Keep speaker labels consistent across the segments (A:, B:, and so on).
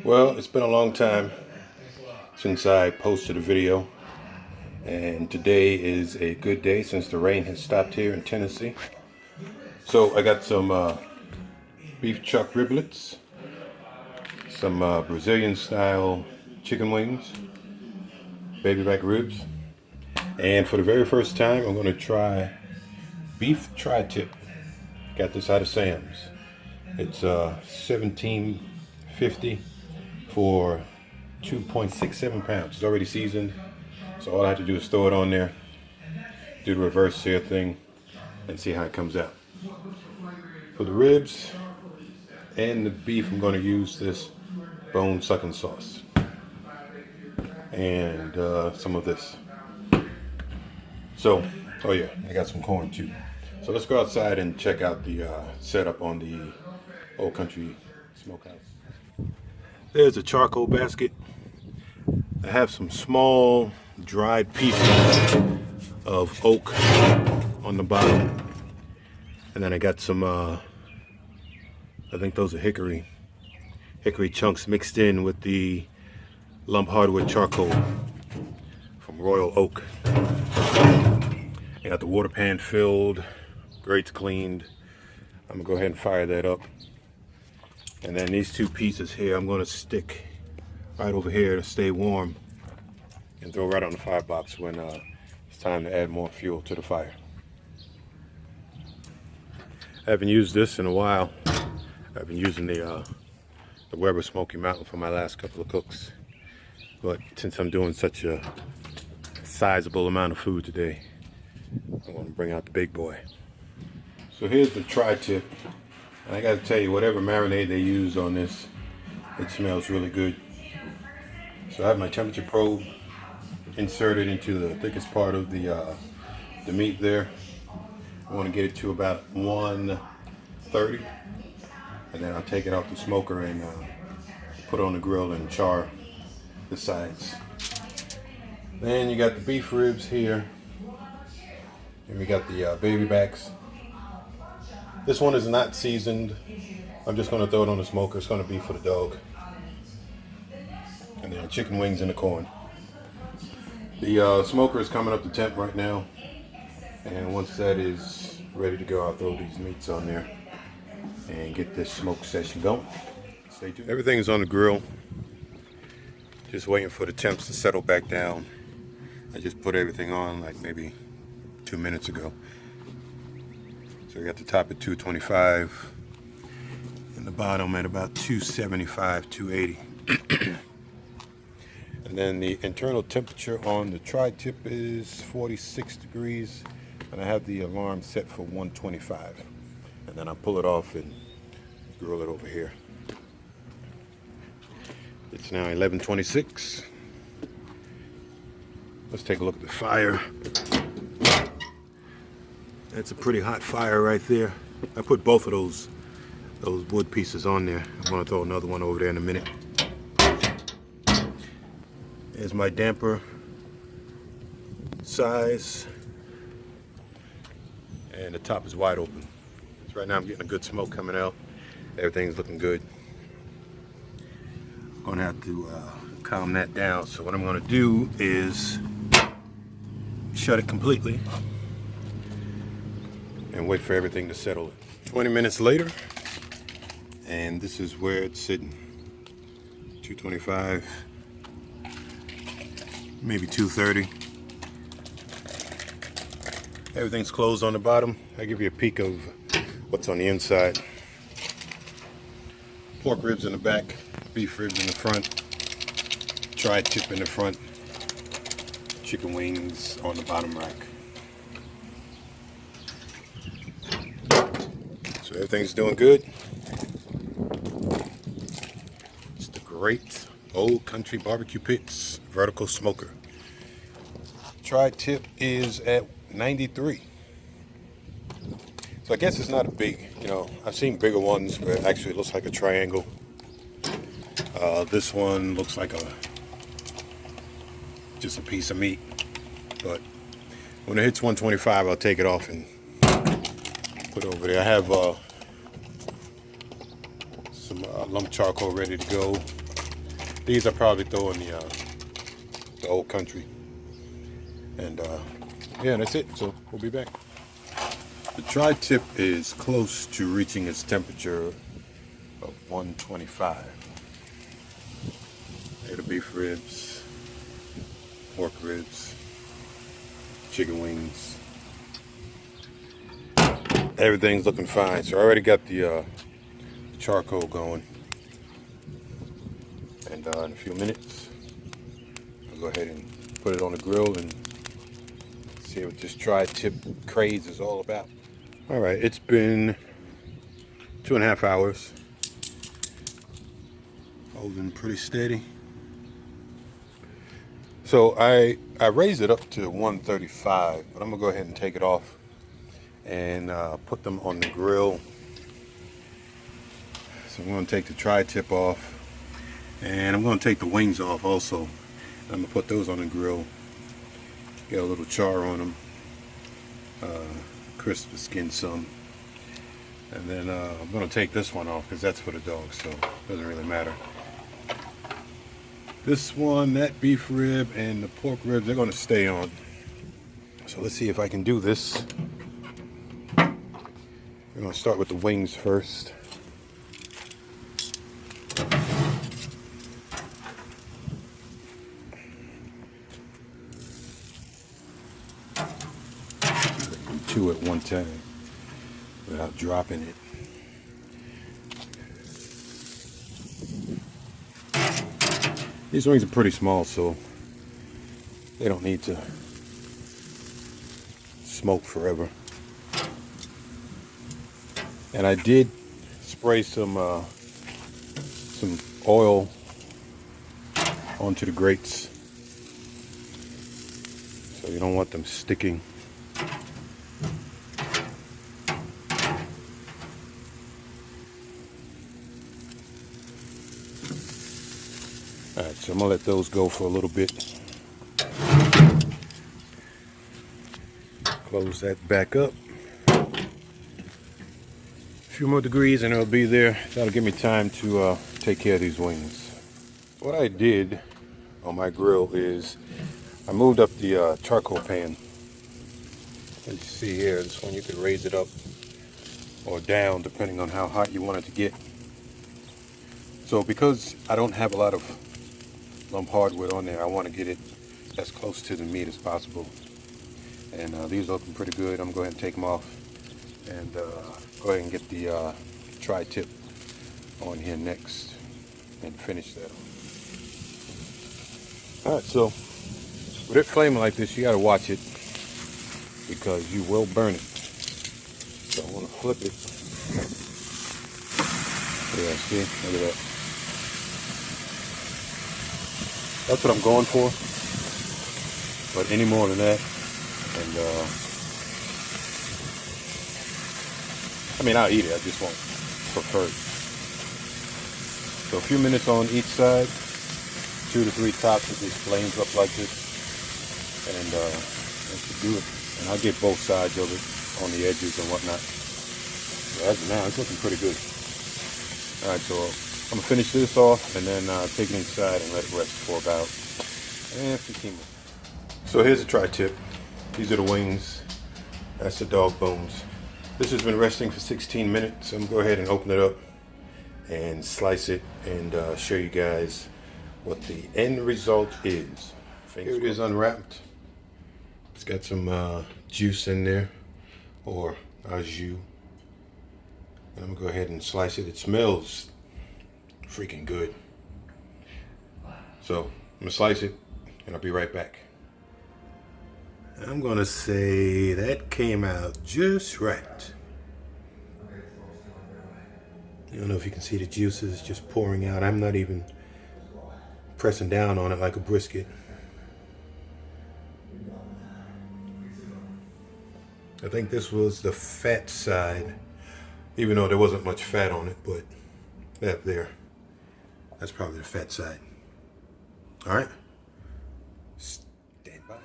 A: Well, it's been a long time since I posted a video, and today is a good day since the rain has stopped here in Tennessee. So I got some beef chuck riblets, some Brazilian style chicken wings, baby back ribs, and for the very first time I'm going to try beef tri-tip. Got this out of Sam's. It's $17.50 for 2.67 pounds. It's already seasoned, so all I have to do is throw it on there, do the reverse sear thing, and see how it comes out. For the ribs and the beef, I'm going to use this bone sucking sauce and some of this. So, oh yeah, I got some corn too. So let's go outside and check out the setup on the Old Country Smokehouse. There's a charcoal basket. I have some small dried pieces of oak on the bottom. And then I got some, I think those are hickory chunks mixed in with the lump hardwood charcoal from Royal Oak. I got the water pan filled, grates cleaned. I'm gonna go ahead and fire that up. And then these two pieces here, I'm gonna stick right over here to stay warm and throw right on the firebox when it's time to add more fuel to the fire. I haven't used this in a while. I've been using the Weber Smoky Mountain for my last couple of cooks. But since I'm doing such a sizable amount of food today, I want to bring out the big boy. So here's the tri-tip. And I got to tell you, whatever marinade they use on this, it smells really good. So I have my temperature probe inserted into the thickest part of the meat there. I want to get it to about 130, and then I'll take it off the smoker and put it on the grill and char the sides. Then you got the beef ribs here, and we got the baby backs. This one is not seasoned. I'm just going to throw it on the smoker. It's going to be for the dog. And then chicken wings in the corn. The smoker is coming up to temp right now. And once that is ready to go, I'll throw these meats on there and get this smoke session going. Stay tuned. Everything's on the grill. Just waiting for the temps to settle back down. I just put everything on like maybe 2 minutes ago. So we got the top at 225 and the bottom at about 275, 280. And then the internal temperature on the tri-tip is 46 degrees, and I have the alarm set for 125. And then I pull it off and grill it over here. It's now 11:26. Let's take a look at the fire. That's a pretty hot fire right there. I put both of those wood pieces on there. I'm gonna throw another one over there in a minute. There's my damper size. And the top is wide open. So right now I'm getting a good smoke coming out. Everything's looking good. I'm gonna have to calm that down. So what I'm gonna do is shut it completely and wait for everything to settle. 20 minutes later, and this is where it's sitting. 225, maybe 230. Everything's closed on the bottom. I'll give you a peek of what's on the inside. Pork ribs in the back, beef ribs in the front, tri-tip in the front, chicken wings on the bottom rack. So everything's doing good. It's the great Old Country Barbecue Pits vertical smoker. Tri-tip is at 93. So I guess it's not a big, I've seen bigger ones where it actually looks like a triangle. This one looks like just a piece of meat. But when it hits 125, I'll take it off and put it over there. I have some lump charcoal ready to go. These are probably throwing the old country. And yeah, that's it. So we'll be back. The tri-tip is close to reaching its temperature of 125. There the beef ribs, pork ribs, chicken wings. Everything's looking fine. So I already got the charcoal going. And in a few minutes, I'll go ahead and put it on the grill and see what this tri-tip craze is all about. All right, it's been 2.5 hours. Holding pretty steady. So I raised it up to 135, but I'm gonna go ahead and take it off and put them on the grill. So I'm gonna take the tri-tip off, and I'm gonna take the wings off also. I'm gonna put those on the grill. Get a little char on them, crisp the skin some, and then I'm gonna take this one off because that's for the dogs, so it doesn't really matter. This one, that beef rib and the pork ribs, they're gonna stay on. So let's see if I can do this. We're gonna start with the wings first. Two at one time without dropping it. These wings are pretty small, so they don't need to smoke forever. And I did spray some oil onto the grates, so you don't want them sticking. Alright, so I'm gonna let those go for a little bit. Close that back up. A few more degrees and it'll be there. That'll give me time to take care of these wings. What I did on my grill is I moved up the charcoal pan. As you see here, this one you could raise it up or down depending on how hot you want it to get. So because I don't have a lot of lump hardwood on there, I want to get it as close to the meat as possible. And these are looking pretty good. I'm going to go ahead and take them off and go ahead and get the tri-tip on here next and finish that. Alright, so with it flaming like this, you got to watch it because you will burn it. So I want to flip it. Yeah, see? Look at that. That's what I'm going for, but any more than that, and I mean, I'll eat it, I just won't prefer it. So a few minutes on each side, 2 to 3 tops with these flames up like this, and that should do it. And I'll get both sides of it on the edges and whatnot. So as of now, it's looking pretty good. All right, so I'm gonna finish this off and then take it inside and let it rest for about 15 minutes. So here's the tri-tip. These are the wings. That's the dog bones. This has been resting for 16 minutes. So I'm gonna go ahead and open it up and slice it and show you guys what the end result is. Here it is unwrapped. It's got some juice in there, or au jus. And I'm gonna go ahead and slice it. It smells freaking good. So I'm gonna slice it and I'll be right back. I'm gonna say that came out just right. I don't know if you can see the juices just pouring out. I'm not even pressing down on it like a brisket. I think this was the fat side, even though there wasn't much fat on it, but that there, that's probably the fat side. All right, stand by.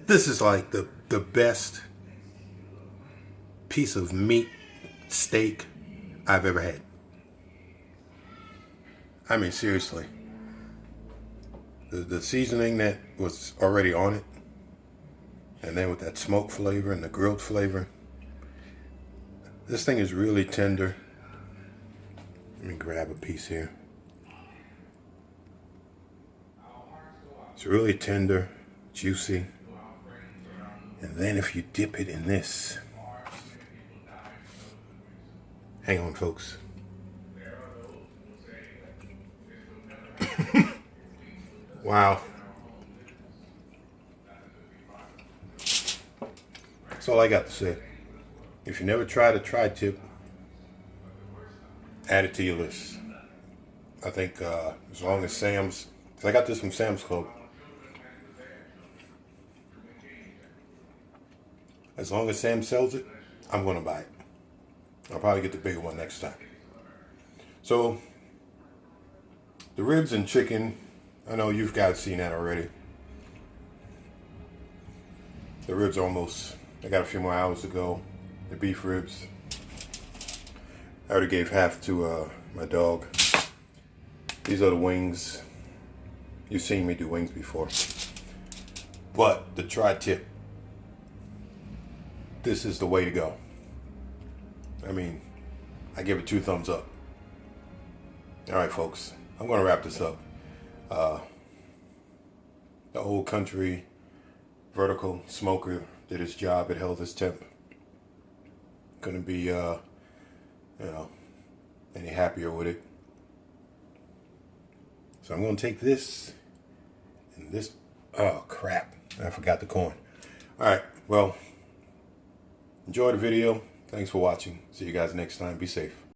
A: This is like the best piece of meat steak I've ever had. I mean, seriously. The seasoning that was already on it, and then with that smoke flavor and the grilled flavor, this thing is really tender. Let me grab a piece here. It's really tender, juicy. And then if you dip it in this, hang on folks. Wow. That's all I got to say. If you never tried a tri-tip, add it to your list. I think as long as Sam's, because I got this from Sam's Club. As long as Sam sells it, I'm going to buy it. I'll probably get the bigger one next time. So, the ribs and chicken, I know you've guys seen that already. The ribs almost, I got a few more hours to go. The beef ribs, I already gave half to my dog. These are the wings. You've seen me do wings before. But the tri-tip, this is the way to go. I mean, I give it 2 thumbs up. All right, folks, I'm going to wrap this up. The Old Country vertical smoker did its job. It held its temp. Couldn't be, any happier with it. So I'm going to take this and this. Oh, crap. I forgot the corn. All right. Well, enjoy the video. Thanks for watching. See you guys next time. Be safe.